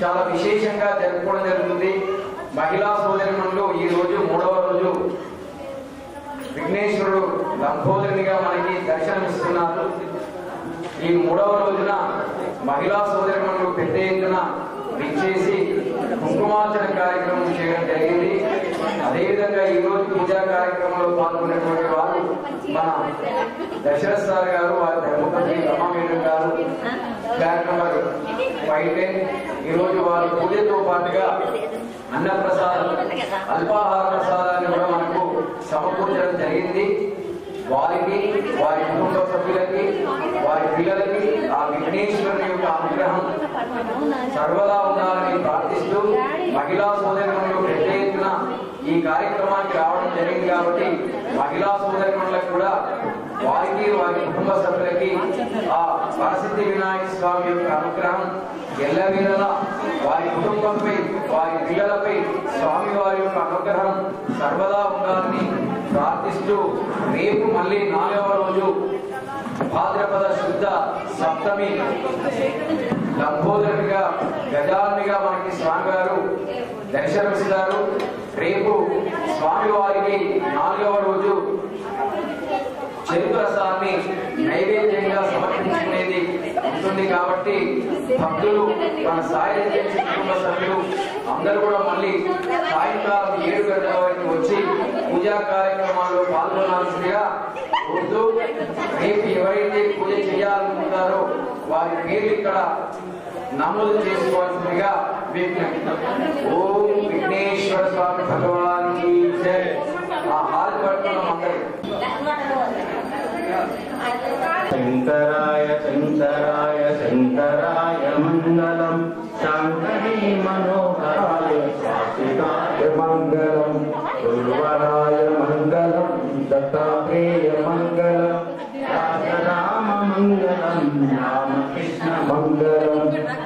చాలా విశేషంగా జరుపుకోవడం జరుగుతుంది. మహిళా సోదరిమణులు ఈ రోజు 3వ రోజు విఘ్నేశ్వరుడు లంబోదరునిగా మనకి దర్శనమిస్తున్నారు. ఈ 3వ రోజున మహిళా సోదరిమణులు పెద్ద ఎత్తున విచ్చేసి కుంకుమార్చన కార్యక్రమం చేయడం జరిగింది. అదేవిధంగా ఈ రోజు పూజా కార్యక్రమంలో పాల్గొన్నటువంటి వారు మన దశరథ్ సార్ గారు, వారి ధర్మపతి రమామేడం గారు, ఫ్లాట్ నెంబర్ 510. ఈ రోజు వారి పూజతో పాటుగా అన్నప్రసాదం, అల్పాహార ప్రసాదాన్ని కూడా మనకు సమకూర్చడం జరిగింది. వారికి, వారి కుటుంబ సభ్యులకి, వారి పిల్లలకి ఆ విఘ్నేశ్వరుని యొక్క అనుగ్రహం సర్వదా ఉండాలని ప్రార్థిస్తూ మహిళా సోదరులు పెద్ద ఎత్తున ఈ కార్యక్రమానికి రావడం జరిగింది. కాబట్టి మహిళా సోదరులకు కూడా వారికి, వారి కుటుంబ సభ్యులకి ఆ వరసిద్ధి వినాయక స్వామి యొక్క అనుగ్రహం ఎల్లవేళలా వారి కుటుంబంపై, వారి పిల్లలపై స్వామి వారి యొక్క అనుగ్రహం సర్వదా ఉండాలని ప్రార్థిస్తూ రేపు మళ్ళీ 4వ రోజు భాద్రపద శుద్ధ సప్తమి లంబోదరునిగా, గజానునిగా మనకి స్వామివారు దర్శనమిస్తారు. రేపు స్వామివారికి 4వ రోజు చెరుకు రసాన్ని నైవేద్యంగా సమర్పించుకునేది ఉంటుంది కాబట్టి భక్తులు మన సాయి కుటుంబ సభ్యులు అందరూ కూడా మళ్ళీ సాయంకాలం 7 గంటల వరకు వచ్చి పూజా కార్యక్రమాల్లో పాల్గొనాల్సిందిగా కోరుతూ రేపు ఎవరైతే పూజ చేయాలనుకుంటారో వారి పేర్లు ఇక్కడ నమోదు చేసుకోవాల్సిందిగా విజ్ఞప్తి. ఓం విఘ్నేశ్వర స్వామి భగవాన్ కీ జై. ఆ హాల్ పడుతున్నాం అందరూ. శంకరాయ శంకరాయ శంకరాయ మంగళం శాంకరీ మనోహరాయ శాశ్వతాయ మంగళం గురువరాయ మంగళం దత్తాత్రేయ మంగళం రామ మంగళం రామకృష్ణ మంగళం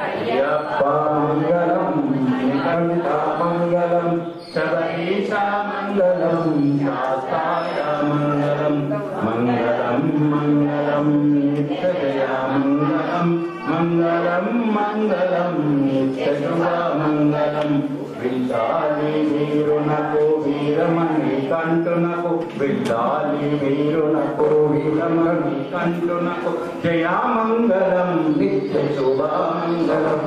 అయ్యప్ప మంగళం నికంఠ మంగళం శబరీశా మంగళం శాస్తాయ మంగళం మంగళం మంగళం నిత్యజయ మంగళం మంగళం మంగళం నిత్యశుభ మంగళం విల్లాలి వీరునకు వీరమణి కంటునకు విల్లాలి వీరునకు వీరమణి కంటునకు జయామంగళం నిత్య శుభమంగళం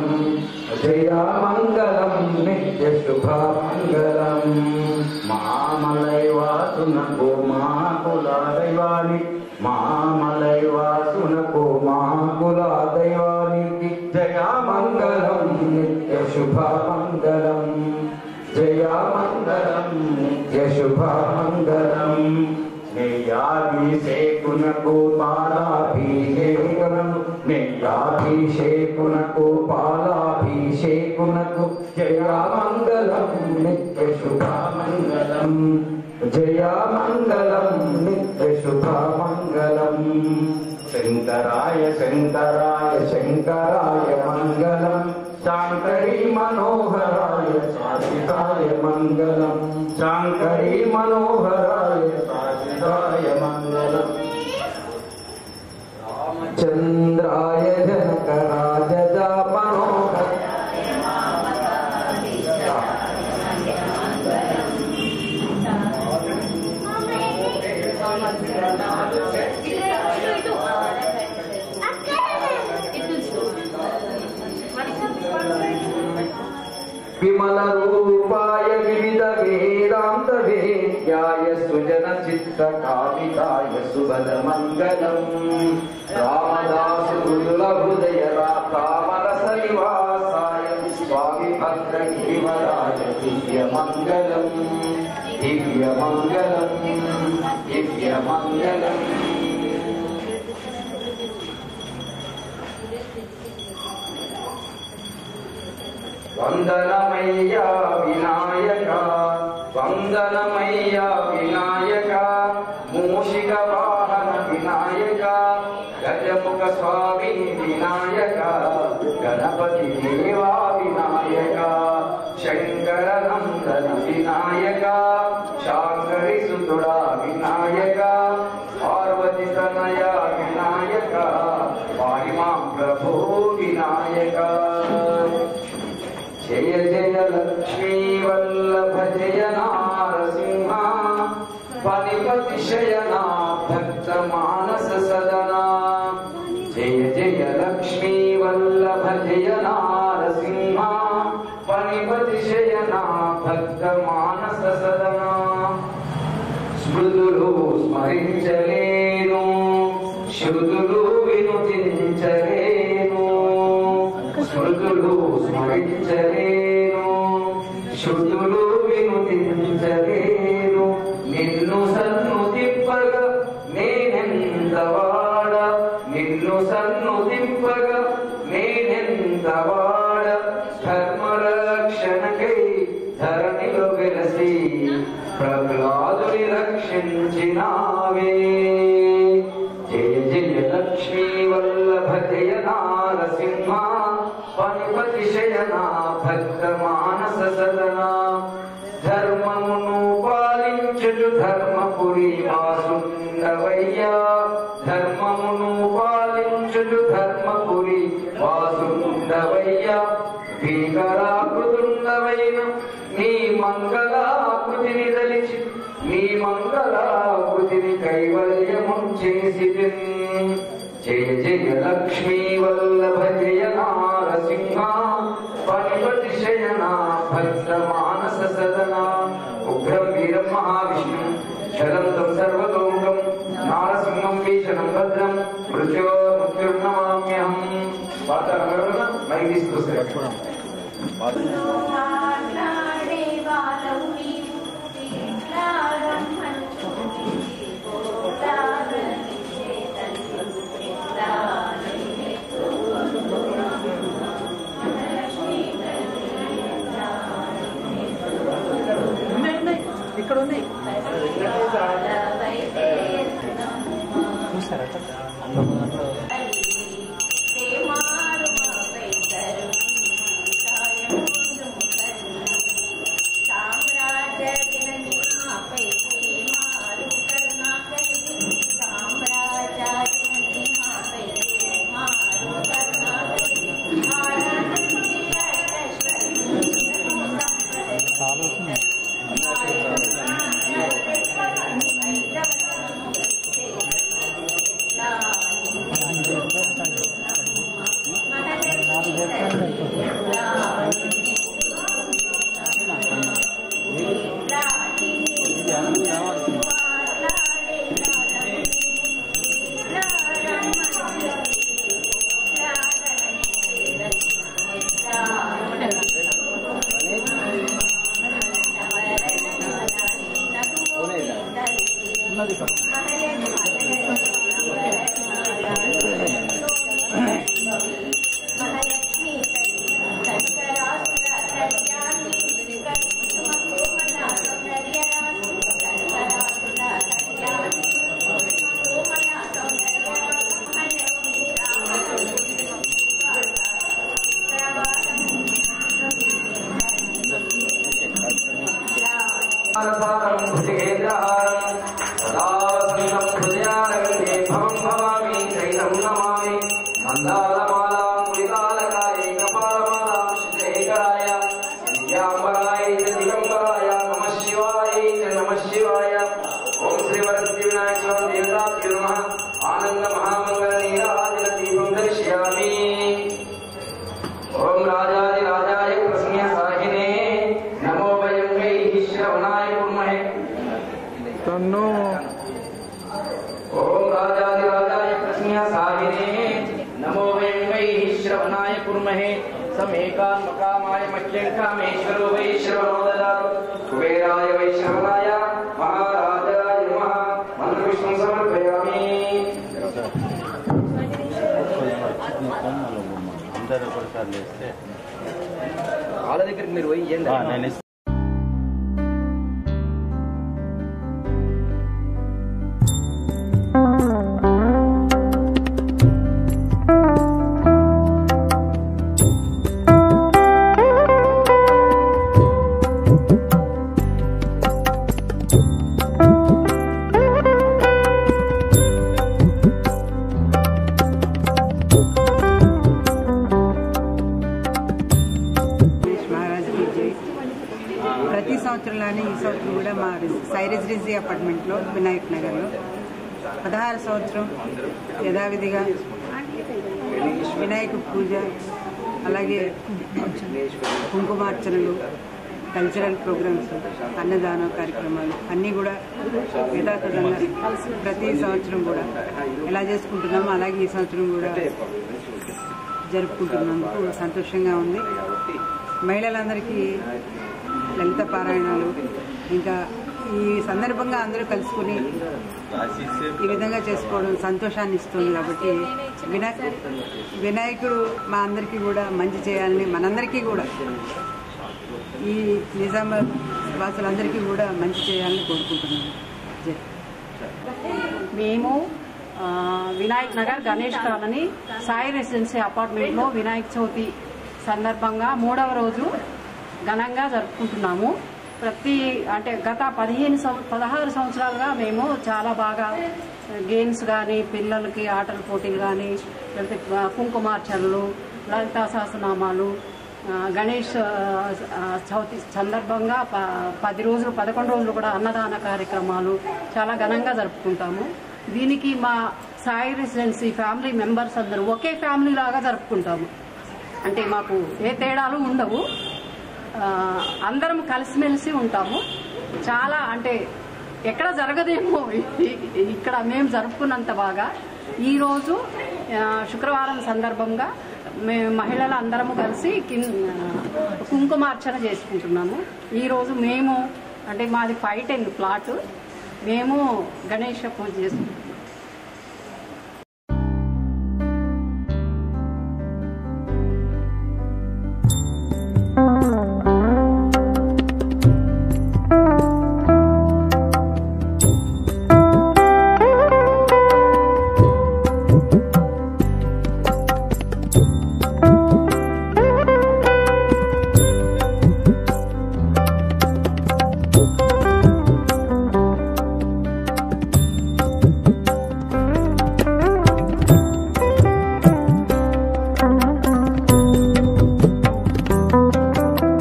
జయామంగళం నిత్య శుభమంగళం. మామలైవాసునకు మాకులాదైవాని మామలైవాసునకు మాకులాదైవానికి జయామంగళం నిత్య శుభమంగళం జయామంగళం నిత్య శుభమంగళం. నెయ్యాభిషేకునకు పాలాభిషేకం నెయ్యాభిషేకునకు పాలాభిషేకునకు జయామంగళం నిత్య శుభమంగళం జయామంగళం నిత్య శుభమంగళం. శంకరాయ శంకరాయ శంకరాయ మంగళం శాంకరీ మనోహరాయ శాశ్వతాయ మంగళం శాంకరీ మనోహరాయ శాశ్వతాయ మంగళం. చంద్రాయ జనకరాజ మనోహర విమల రూపాయ వివిధ వేదాంత వేద్యాయ సుజన చిత్త కామితాయ సుబల మంగళం రామదాసు మృదుల హృదయ రామరస నివాసాయ స్వామి భద్ర గిరివరాయ దివ్య మంగళం దివ్య మంగళం దివ్య మంగళం. వందనమయ్యా వినాయక వందనమయ్యా వినాయక మూషిక వాహన వినాయక గజముఖ స్వామి వినాయక గణపతి దేవా వినాయక శంకర నందన వినాయక శాంకరి సుతుడా వినాయక పార్వతి తనయ వినాయక పాహిమా ప్రభో వినాయక. జయ జయ లక్ష్మీ వల్లభ జయ నారసింహ పనిపతి శయనా భక్త మానస సదనా. జయ జయ లక్ష్మీ వల్లభ జయ నారసింహ పనిపతి శయనా భక్త మానస సదనా. స్మృతులు స్మరించలేను శృతులు వినుతించలేను స్మృతులు స్మరించలేను శృతులు వినుతించలేను నిన్ను సన్నుతిప్పగా నేనెంతవాడ నిన్ను సన్నుతిప్పగా నేనెంతవాడ ధర్మరక్షణకై ధరణిలో వెలసి ప్రహ్లాదుని రక్షించినావే. జయ జయ లక్ష్మీ వల్లభ జయ నారసింహ పనిపతి శయనా భక్త మానస సదనా. ధర్మమును పాలించుచు ధర్మపురి వాసుండవయ్యా ధర్మమును పాలించుచు ధర్మపురి వాసుండవయ్యా. భీకరాకృతుండవైన నీ మంగళాకృతిని దలిచి నీ మంగళాకృతిని కైవల్యముంచే మృత్యో మృత్యుర్నమామ్యహం. వాతావరణం మైక్ తీసుకొస్తారు. ఇక్కడ ఉంది చూసారా समेकान्मकामाय मह्यङ्कामेश्वरो वैश्रवणो ददातु कुबेराय वैश्रवणाय महाराजाय नमः मन्त्रपुष्पं समर्पयामि అందరూ ఒకసారి లేస్తే వాళ్ళ దగ్గరికి మీరు పోయి నేను ప్రతి సంవత్సరంలోనే ఈ సంవత్సరం కూడా మా సై రెసిడెన్సీ అపార్ట్మెంట్లో వినాయక్ నగర్లో 16 సంవత్సరం యథావిధిగా వినాయక పూజ, అలాగే కుంకుమార్చనలు, కల్చరల్ ప్రోగ్రామ్స్, అన్నదాన కార్యక్రమాలు అన్నీ కూడా యథాతథంగా ప్రతి సంవత్సరం కూడా ఎలా చేసుకుంటున్నామో అలాగే ఈ సంవత్సరం కూడా జరుపుకుంటున్నందుకు సంతోషంగా ఉంది. మహిళలందరికీ లలిత పారాయణాలు, ఇంకా ఈ సందర్భంగా అందరూ కలుసుకుని ఈ విధంగా చేసుకోవడం సంతోషాన్ని ఇస్తుంది. కాబట్టి వినాయకుడు మా అందరికీ కూడా మంచి చేయాలని, మనందరికీ కూడా ఈ నిజామాబాద్ వాసులందరికీ కూడా మంచి చేయాలని కోరుకుంటున్నాను. మేము వినాయక్ నగర్ గణేష్ కాలనీ సాయి రెసిడెన్సీ అపార్ట్మెంట్లో వినాయక చవితి సందర్భంగా 3వ రోజు ఘనంగా జరుపుకుంటున్నాము. గత 16 సంవత్సరాలుగా మేము చాలా బాగా గేమ్స్ కానీ, పిల్లలకి ఆటల పోటీలు కానీ, లేకపోతే కుంకుమార్చనలు, లలితా సహస్రనామాలు, గణేష్ చవితి సందర్భంగా 11 రోజులు కూడా అన్నదాన కార్యక్రమాలు చాలా ఘనంగా జరుపుకుంటాము. దీనికి మా సాయి రెసిడెన్సీ ఫ్యామిలీ మెంబర్స్ అందరూ ఒకే ఫ్యామిలీ లాగా జరుపుకుంటాము. అంటే మాకు ఏ తేడాలు ఉండవు, అందరం కలిసిమెలిసి ఉంటాము. చాలా అంటే ఎక్కడ జరగదేమో ఇక్కడ మేము జరుపుకున్నంత బాగా ఈరోజు శుక్రవారం సందర్భంగా మేము మహిళలు అందరము కలిసి కుంకుమార్చన చేసుకుంటున్నాము. ఈరోజు మేము అంటే మాది 510 ప్లాట్, మేము గణేష పూజ చేసుకుంటాం.